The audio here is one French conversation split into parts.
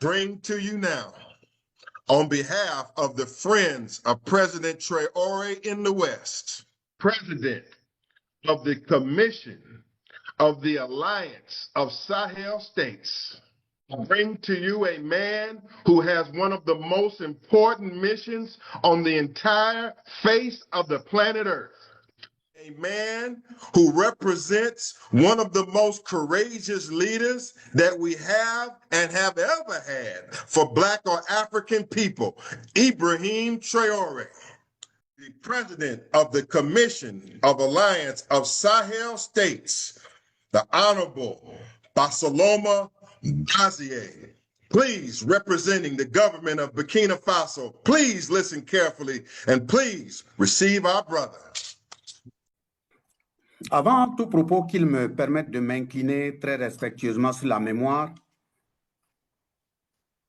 bring to you now, on behalf of the friends of President Traoré in the West, President of the Commission of the Alliance of Sahel States, bring to you a man who has one of the most important missions on the entire face of the planet Earth. A man who represents one of the most courageous leaders that we have and have ever had for Black or African people, Ibrahim Traoré, the president of the Commission of Alliance of Sahel States, the Honorable Basaloma Bazier. Please, representing the government of Burkina Faso, please listen carefully and please receive our brother. Avant tout propos qu'il me permette de m'incliner très respectueusement sur la mémoire,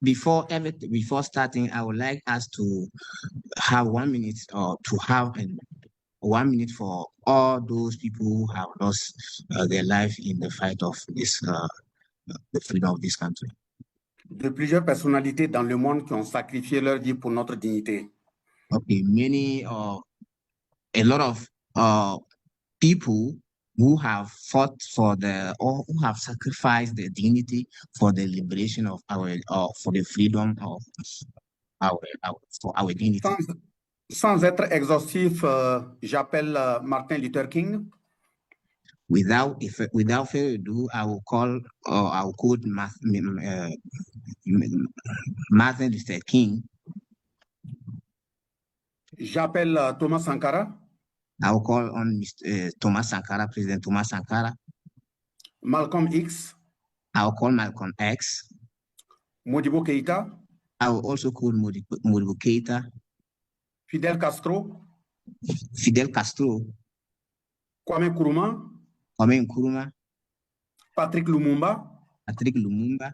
Before starting, I would like us to have 1 minute or to have 1 minute for all those people who have lost their life in the fight of this, the freedom of this country. de plusieurs personnalités dans le monde qui ont sacrifié leur vie pour notre dignité. Okay, a lot of people who have fought for or who have sacrificed their dignity for the liberation of for the freedom of our dignity. Sans être exhaustif, j'appelle Martin Luther King. Without further ado, I will quote Martin Luther King. J'appelle Thomas Sankara. I will call on Thomas Sankara, President Thomas Sankara. Malcolm X. I will call Malcolm X. Modibo Keïta. I will also call Modibo Keïta. Fidel Castro. Fidel Castro. Kwame Nkrumah. Kwame Nkrumah. Patrick Lumumba. Patrick Lumumba.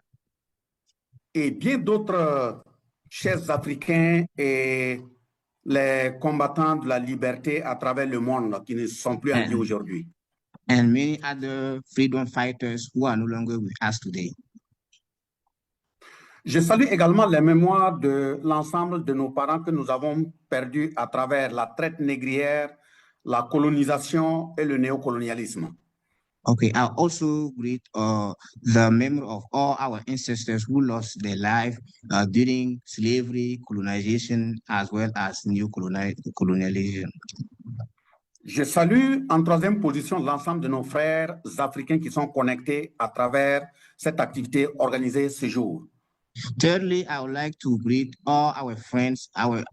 Et bien d'autres chers Africains et les combattants de la liberté à travers le monde qui ne sont plus en vie aujourd'hui. And many other freedom fighters who are no longer with us today. Je salue également les mémoires de l'ensemble de nos parents que nous avons perdus à travers la traite négrière, la colonisation et le néocolonialisme. Okay, I also greet the memory of all our ancestors who lost their life during slavery, colonization, as well as new colonialism. Je salue en troisième position l'ensemble de nos frères africains qui sont connectés à travers cette activité organisée ce jour. Thirdly, I would like to greet all our friends, our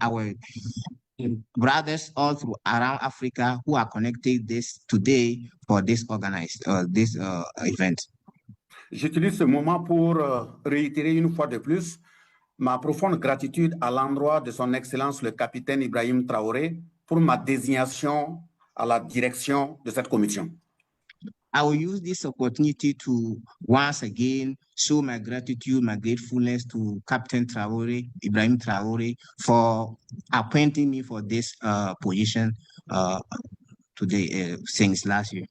brothers all through around Africa who are connected today for this organized event. J'utilise ce moment pour réitérer une fois de plus ma profonde gratitude à l'endroit de son Excellence le capitaine Ibrahim Traoré pour ma désignation à la direction de cette commission. I will use this opportunity to once again show my gratitude, my gratefulness to Captain Traoré, Ibrahim Traoré, for appointing me for this position today, since last year.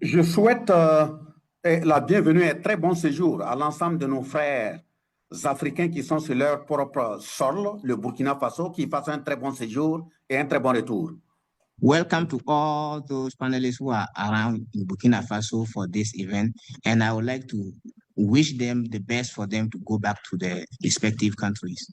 Je souhaite la bienvenue et très bon séjour à l'ensemble de nos frères africains qui sont sur leur propre sol, le Burkina Faso, qui fassent un très bon séjour et un très bon retour. Welcome to all those panelists who are around in Burkina Faso for this event, and I would like to wish them the best for them to go back to their respective countries.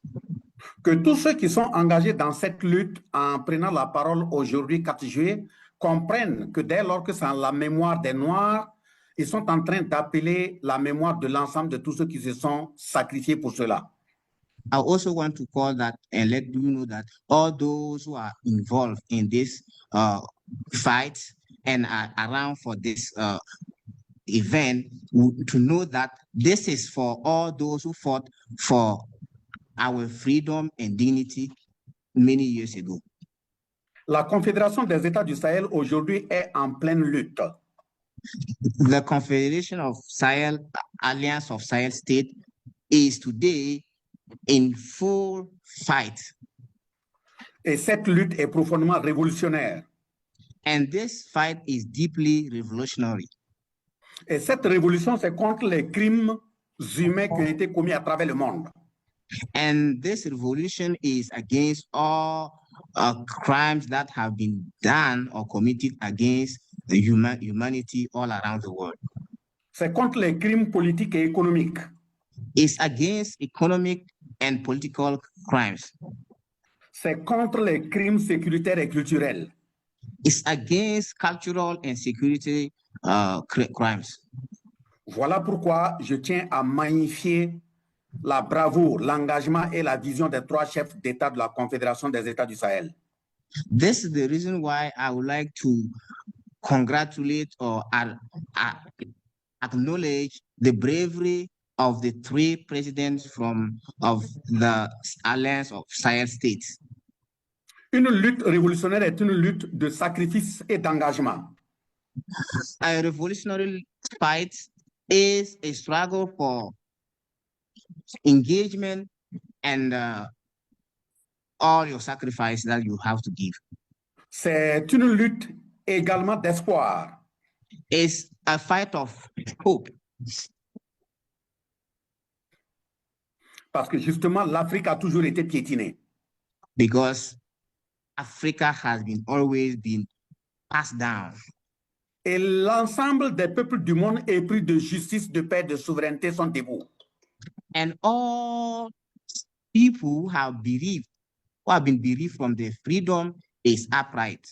Que tous ceux qui sont engagés dans cette lutte en prenant la parole aujourd'hui, 4 juillet, comprennent que dès lors que c'est la mémoire des Noirs, ils sont en train d'appeler la mémoire de l'ensemble de tous ceux qui se sont sacrifiés pour cela. I also want to call that and let you know that all those who are involved in this fight and are around for this event to know that this is for all those who fought for our freedom and dignity many years ago. La Confédération des États du Sahel aujourd'hui est en pleine lutte. The Confederation of Sahel, Alliance of Sahel States, is today in full fight. Et cette lutte est profondément révolutionnaire. And this fight is deeply revolutionary. Et cette révolution, c'est contre les crimes humains qui ont été commis à travers le monde. And this revolution is against all crimes that have been done or committed against the humanity all around the world. C'est contre les crimes politiques et économiques. It's against economic and political crimes. C'est contre les crimes sécuritaires et culturels. It's against cultural and security crimes. Voilà pourquoi je tiens à magnifier la bravoure, l'engagement et la vision des trois chefs d'État de la Confédération des États du Sahel. This is the reason why I would like to congratulate or acknowledge the bravery of the three presidents of the Alliance of Sahel States. Une lutte révolutionnaire est une lutte de sacrifice et d'engagement. A revolutionary fight is a struggle for engagement and all your sacrifice that you have to give. C'est une lutte également d'espoir. It's a fight of hope. Parce que justement, l'Afrique a toujours été piétinée. Because Africa has always been passed down. Et l'ensemble des peuples du monde épris de justice, de paix, de souveraineté sont debout. And all people who have been bereaved from their freedom is upright.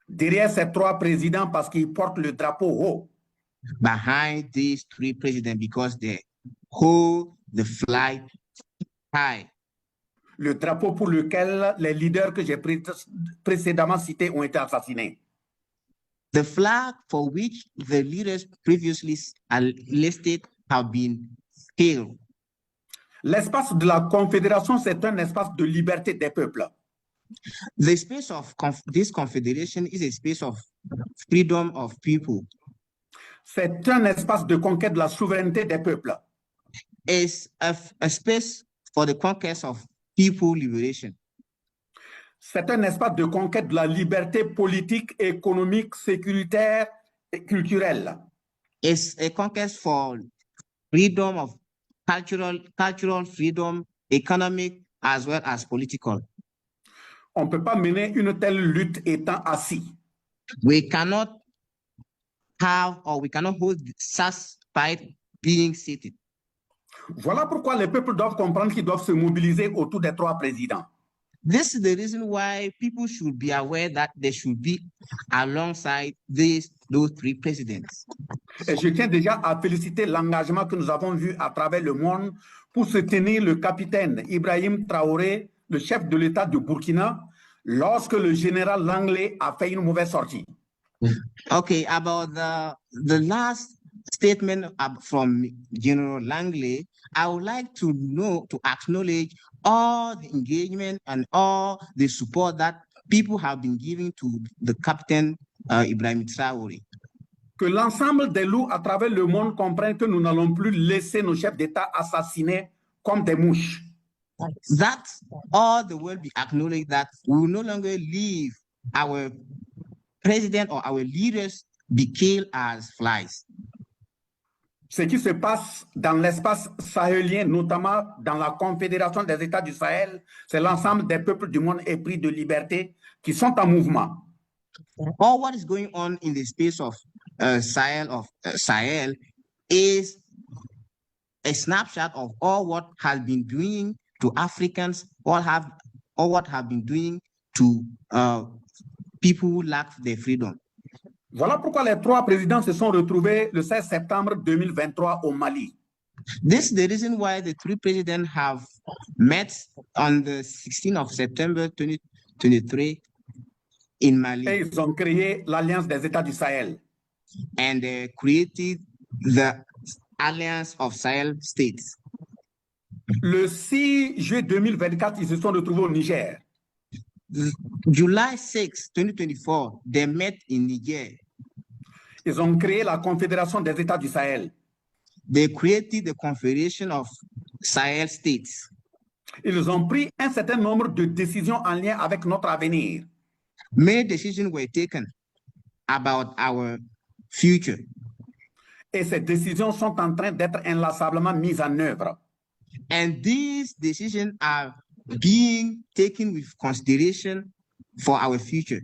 Derrière ces trois présidents parce qu'ils portent le drapeau haut. Behind these three presidents because they hold the flag high. Le drapeau pour lequel les leaders que j'ai précédemment cités ont été assassinés. The flag for which the leaders previously listed have been killed. L'espace de la Confédération, c'est un espace de liberté des peuples. The space of this confederation is a space of freedom of people. C'est un espace de conquête de la souveraineté des peuples. It's a space for the conquest of people liberation. C'est un espace de conquête de la liberté politique, économique, sécuritaire et culturelle. It's a conquest for freedom of cultural freedom, economic as well as political. On ne peut pas mener une telle lutte étant assis. We cannot hold such fight being seated. Voilà pourquoi les peuples doivent comprendre qu'ils doivent se mobiliser autour des trois présidents. This is the reason why people should be aware that they should be alongside those three presidents. Et je tiens déjà à féliciter l'engagement que nous avons vu à travers le monde pour soutenir le capitaine Ibrahim Traoré, le chef de l'État du Burkina, lorsque le général Langley a fait une mauvaise sortie. Okay, about the last statement from General Langley, I would like to acknowledge all the engagement and all the support that people have been giving to the Captain Ibrahim Traoré. Que l'ensemble des loups à travers le monde comprennent que nous n'allons plus laisser nos chefs d'État assassinés comme des mouches. That all the world be acknowledged that we will no longer leave our president or our leaders be killed as flies. Ce qui se passe dans l'espace sahélien, notamment dans la Confédération des États du Sahel, c'est l'ensemble des peuples du monde épris de liberté qui sont en mouvement. All what is going on in the space of Sahel is a snapshot of all what has been doing to Africans, what have been doing to people who lack their freedom. Voilà pourquoi les trois présidents se sont retrouvés le 16 septembre 2023 au Mali. This is the reason why the three presidents have met on the 16th of September 2023 in Mali. Et ils ont créé l'Alliance des États du Sahel. And they created the Alliance of Sahel States. Le 6 juillet 2024, ils se sont retrouvés au Niger. July 6, 2024, they met in Niger. Ils ont créé la Confédération des États du Sahel. They created the Confederation of Sahel States. Ils ont pris un certain nombre de décisions en lien avec notre avenir. Many decisions were taken about our future. Et ces décisions sont en train d'être inlassablement mises en œuvre. And these decisions are being taken with consideration for our future.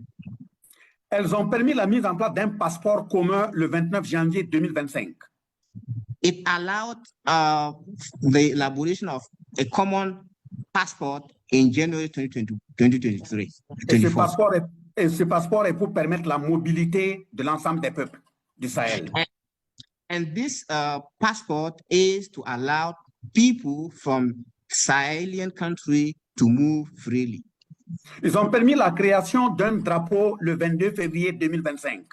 Elles ont permis la mise en place d'un passeport commun le 29 janvier 2025. It allowed the elaboration of a common passport in January 2023. Et ce passeport est pour permettre la mobilité de l'ensemble des peuples du Sahel. And this passport is to allow people from Sahelian country to move freely. Ils ont permis la création d'un drapeau le 22 février 2025.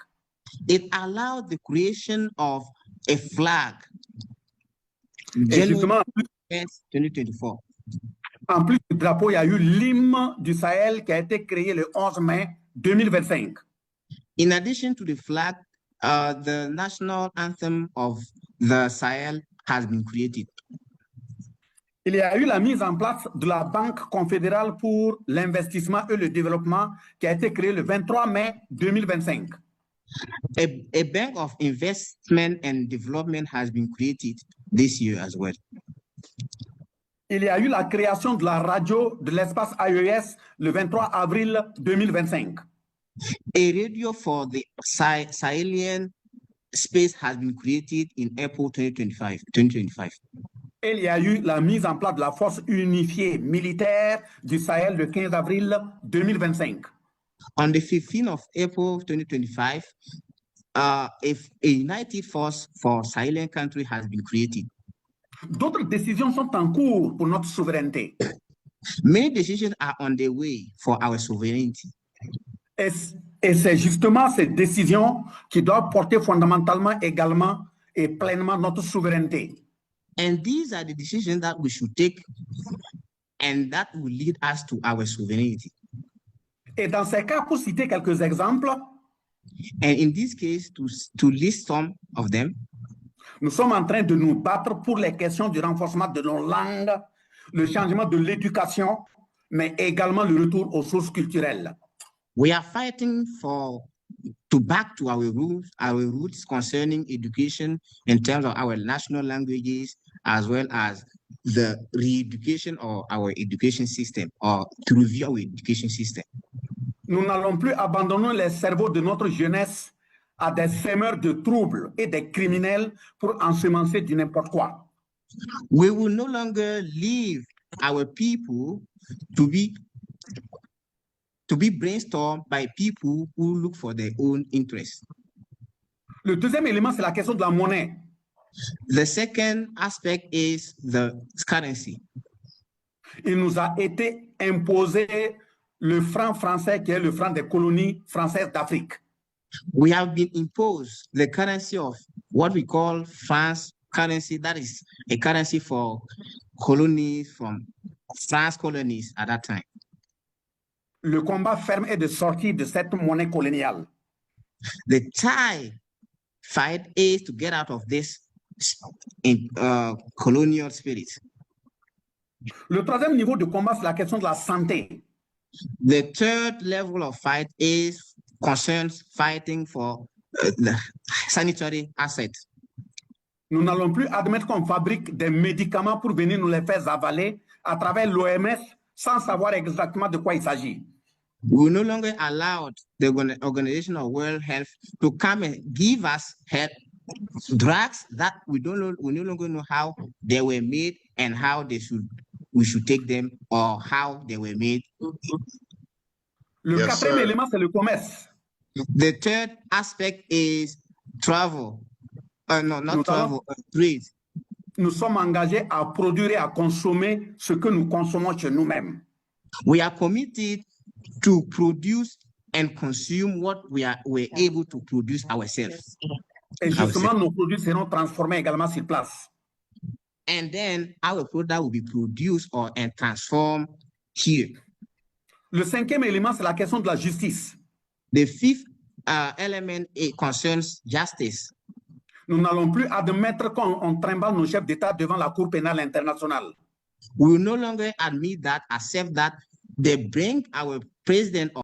It allowed the creation of a flag Et justement, January 2024. En plus du drapeau, il y a eu l'hymne du Sahel qui a été créé le 11 mai 2025. In addition to the flag, the national anthem of the Sahel has been created. Il y a eu la mise en place de la Banque confédérale pour l'investissement et le développement qui a été créée le 23 mai 2025. A bank of investment and development has been created this year as well. Il y a eu la création de la radio de l'espace AES le 23 avril 2025. A radio for the Sahelian space has been created in April 2025. Et il y a eu la mise en place de la force unifiée militaire du Sahel le 15 avril 2025. On the 15th of April 2025, a united force for Sahelian country has been created. D'autres décisions sont en cours pour notre souveraineté. Many decisions are on the way for our sovereignty. Et c'est justement ces décisions qui doivent porter fondamentalement également et pleinement notre souveraineté. And these are the decisions that we should take and that will lead us to our sovereignty. Et dans ces cas, pour citer quelques exemples, and in this case, to list some of them, nous sommes en train de nous battre pour les questions du renforcement de nos langues, le changement de l'éducation, mais également le retour aux sources culturelles. We are fighting to back to our roots concerning education in terms of our national languages, as well as the re-education of our education system, or to review our education system. Nous n'allons plus abandonner les cerveaux de notre jeunesse à des semeurs de troubles et des criminels pour ensemencer du n'importe quoi. We will no longer leave our people to be brainstormed by people who look for their own interests. Le deuxième élément, c'est la question de la monnaie. The second aspect is the currency. Il nous a été imposé le franc français qui est le franc des colonies françaises d'Afrique. We have been imposed the currency of what we call France currency, that is a currency for colonies from France colonies at that time. Le combat ferme est de sortir de cette monnaie coloniale. The Thai fight is to get out of this colonial spirit. Le troisième niveau de combat, c'est la question de la santé. The third level of fight concerns fighting for the sanitary assets. Nous n'allons plus admettre qu'on fabrique des médicaments pour venir nous les faire avaler à travers l'OMS sans savoir exactement de quoi il s'agit. We will no longer allow the Organization of World Health to come and give us drugs that we no longer know how they were made and how we should take them or how they were made. Le quatrième élément, c'est le commerce. The third aspect is travel. Trade. Nous sommes engagés à produire et à consommer ce que nous consommons chez nous-mêmes. We are committed to produce and consume what we're able to produce ourselves. Et justement, nos produits seront transformés également sur place. And then our product will be produced and transformed here. Le cinquième élément, c'est la question de la justice. The fifth element concerns justice. Nous n'allons plus admettre qu'on trimballe nos chefs d'État devant la Cour pénale internationale. We will no longer accept that they bring our president